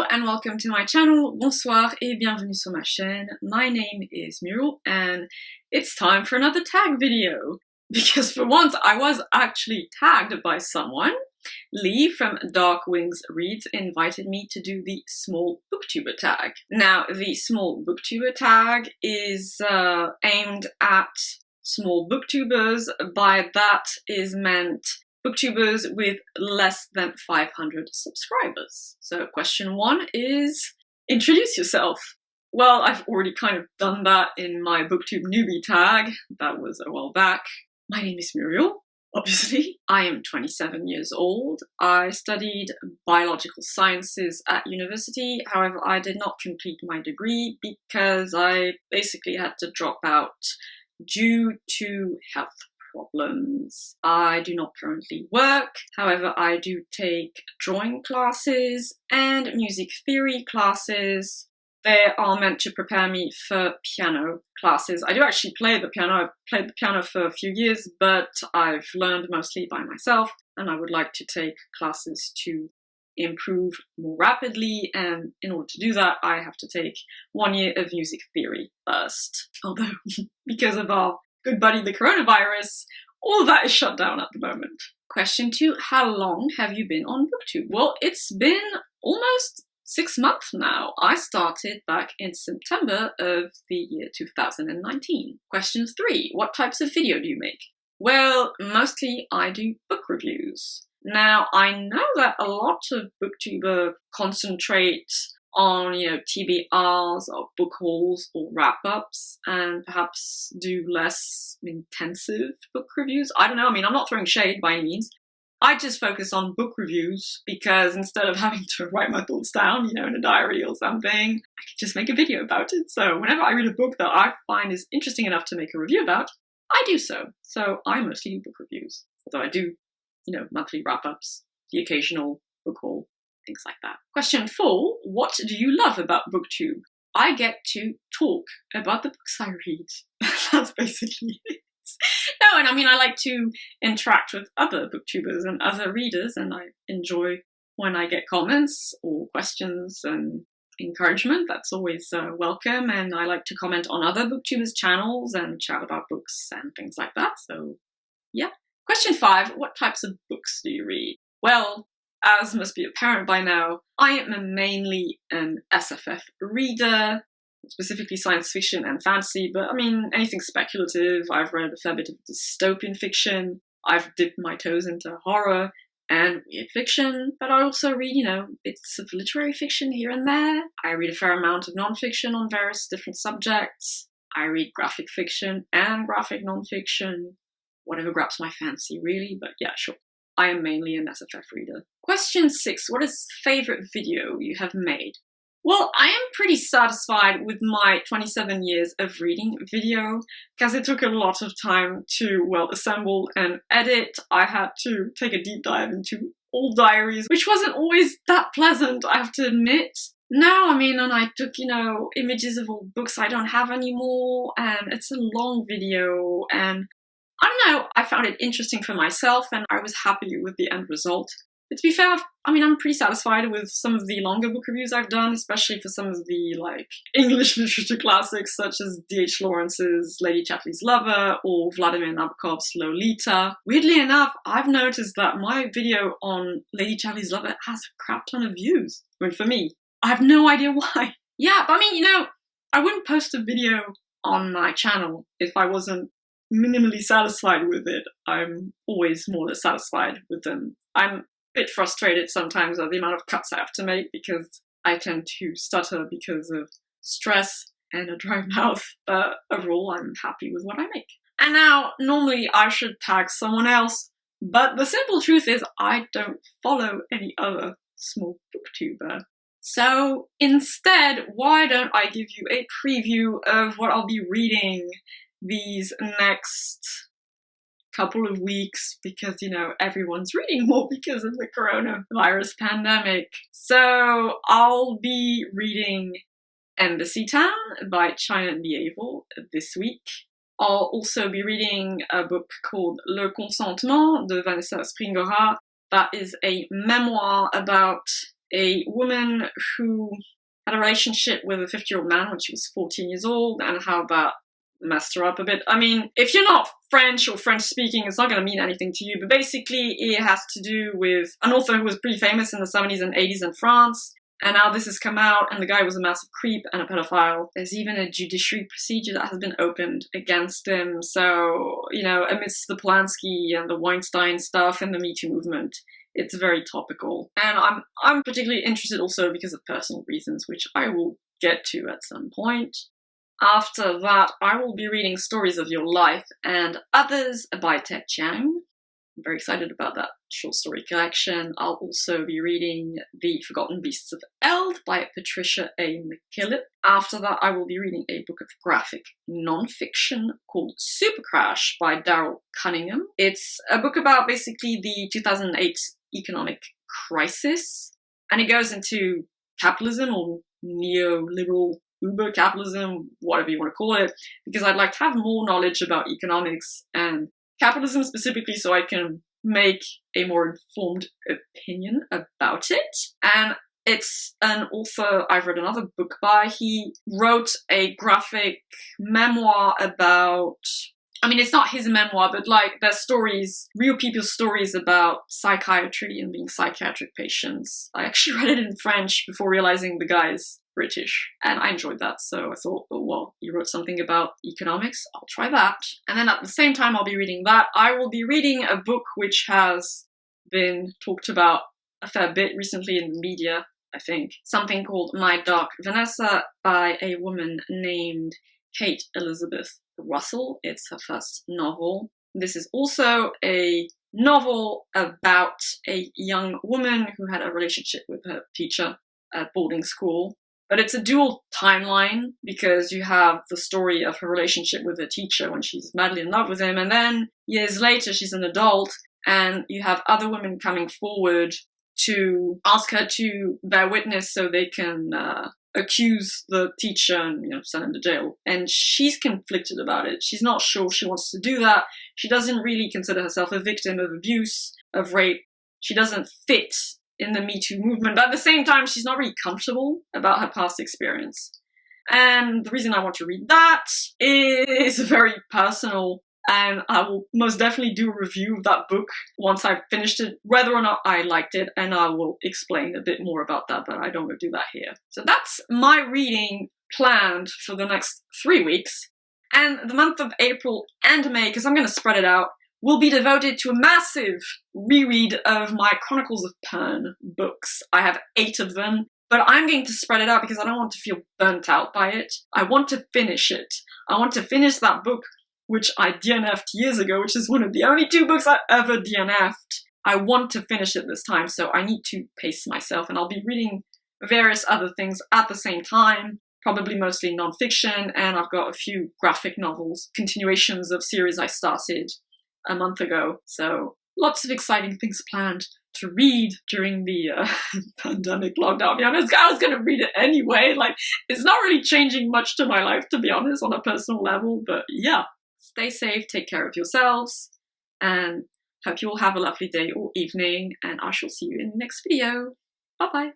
Hello and welcome to my channel. Bonsoir et bienvenue sur ma chaîne. My name is Miéville and it's time for another tag video. Because for once I was actually tagged by someone. Lee from DarkestwingsReads invited me to do the Small Booktuber Tag. Now, the Small Booktuber Tag is aimed at small booktubers. By that is meant booktubers with less than 500 subscribers. So question one is, introduce yourself. Well, I've already kind of done that in my Booktube newbie tag. That was a while back. My name is Muriel, obviously. I am 27 years old. I studied biological sciences at university. However, I did not complete my degree because I basically had to drop out due to health problems. I do not currently work. However, I do take drawing classes and music theory classes. They are meant to prepare me for piano classes. I do actually play the piano. I've played the piano for a few years, but I've learned mostly by myself, and I would like to take classes to improve more rapidly, and in order to do that, I have to take 1 year of music theory first. Although, because of our good buddy the coronavirus, all of that is shut down at the moment. Question two, how long have you been on Booktube? Well, it's been almost 6 months now. I started back in September of the year 2019. Question three, what types of video do you make? Well, mostly I do book reviews. Now, I know that a lot of booktuber concentrate on, TBRs or book hauls or wrap-ups and perhaps do less intensive book reviews. I don't know, I'm not throwing shade by any means. I just focus on book reviews because instead of having to write my thoughts down, in a diary or something, I can just make a video about it. So whenever I read a book that I find is interesting enough to make a review about, I do so. So I mostly do book reviews. Although I do, monthly wrap-ups, the occasional book haul, things like that. Question four, what do you love about Booktube? I get to talk about the books I read. That's basically it. No, and I like to interact with other booktubers and other readers, and I enjoy when I get comments or questions and encouragement. That's always welcome, and I like to comment on other booktubers' channels and chat about books and things like that, so yeah. Question five, what types of books do you read? Well, as must be apparent by now, I am mainly an SFF reader, specifically science fiction and fantasy, but anything speculative. I've read a fair bit of dystopian fiction. I've dipped my toes into horror and weird fiction, but I also read, bits of literary fiction here and there. I read a fair amount of non-fiction on various different subjects. I read graphic fiction and graphic non-fiction, whatever grabs my fancy, really, but yeah, sure. I am mainly an SFF reader. Question six, what is favorite video you have made? Well, I am pretty satisfied with my 27 years of reading video, because it took a lot of time to, assemble and edit. I had to take a deep dive into old diaries, which wasn't always that pleasant, I have to admit. Now, and I took, images of old books I don't have anymore, and it's a long video, and I don't know, I found it interesting for myself, and I was happy with the end result. But to be fair, I'm pretty satisfied with some of the longer book reviews I've done, especially for some of the, English literature classics, such as D.H. Lawrence's Lady Chatterley's Lover or Vladimir Nabokov's Lolita. Weirdly enough, I've noticed that my video on Lady Chatterley's Lover has a crap ton of views. For me, I have no idea why. Yeah, but I wouldn't post a video on my channel if I wasn't minimally satisfied with it. I'm always more or less satisfied with them. I'm bit frustrated sometimes at the amount of cuts I have to make because I tend to stutter because of stress and a dry mouth, but overall I'm happy with what I make. And now, normally I should tag someone else, but the simple truth is I don't follow any other small booktuber. So instead, why don't I give you a preview of what I'll be reading these next couple of weeks, because everyone's reading more because of the coronavirus pandemic. So I'll be reading Embassytown by Chiang and Miéville this week. I'll also be reading a book called Consentement de Vanessa Springora. That is a memoir about a woman who had a relationship with a 50-year-old man when she was 14 years old, and how that messed her up a bit. I mean, if you're not French or French speaking, it's not going to mean anything to you, but basically it has to do with an author who was pretty famous in the 70s and 80s in France, and now this has come out, and the guy was a massive creep and a pedophile. There's even a judiciary procedure that has been opened against him, so, you know, amidst the Polanski and the Weinstein stuff and the Me Too movement, it's very topical. And I'm particularly interested also because of personal reasons, which I will get to at some point. After that, I will be reading Stories of Your Life and Others by Chiang. I'm very excited about that short story collection. I'll also be reading The Forgotten Beasts of Eld by Patricia A. McKillip. After that, I will be reading a book of graphic non-fiction called Supercrash by Darryl Cunningham. It's a book about basically the 2008 economic crisis, and it goes into capitalism or neoliberal uber capitalism, whatever you want to call it, because I'd like to have more knowledge about economics and capitalism specifically so I can make a more informed opinion about it. And it's an author I've read another book by. He wrote a graphic memoir about, I mean, it's not his memoir, but like their stories, real people's stories about psychiatry and being psychiatric patients. I actually read it in French before realizing the guy's British, and I enjoyed that, so I thought, oh, well, you wrote something about economics, I'll try that. And then at the same time I'll be reading that, I will be reading a book which has been talked about a fair bit recently in the media, I think. Something called My Dark Vanessa by a woman named Kate Elizabeth Russell. It's her first novel. This is also a novel about a young woman who had a relationship with her teacher at boarding school. But it's a dual timeline because you have the story of her relationship with her teacher when she's madly in love with him, and then years later she's an adult, and you have other women coming forward to ask her to bear witness so they can accuse the teacher and, you know, send him to jail. And she's conflicted about it. She's not sure she wants to do that. She doesn't really consider herself a victim of abuse, of rape. She doesn't fit in the Me Too movement, but at the same time, she's not really comfortable about her past experience. And the reason I want to read that is very personal, and I will most definitely do a review of that book once I've finished it, whether or not I liked it, and I will explain a bit more about that, but I don't want to do that here. So that's my reading planned for the next 3 weeks, and the month of April and May, because I'm going to spread it out, will be devoted to a massive reread of my Chronicles of Pern books. I have 8 of them, but I'm going to spread it out because I don't want to feel burnt out by it. I want to finish it. I want to finish that book, which I DNF'd years ago, which is one of the only 2 books I ever DNF'd. I want to finish it this time, so I need to pace myself, and I'll be reading various other things at the same time, probably mostly non-fiction, and I've got a few graphic novels, continuations of series I started a month ago, so lots of exciting things planned to read during the pandemic lockdown. To be honest, I was going to read it anyway. Like, it's not really changing much to my life, to be honest, on a personal level, but yeah. Stay safe, take care of yourselves, and hope you all have a lovely day or evening, and I shall see you in the next video. Bye-bye.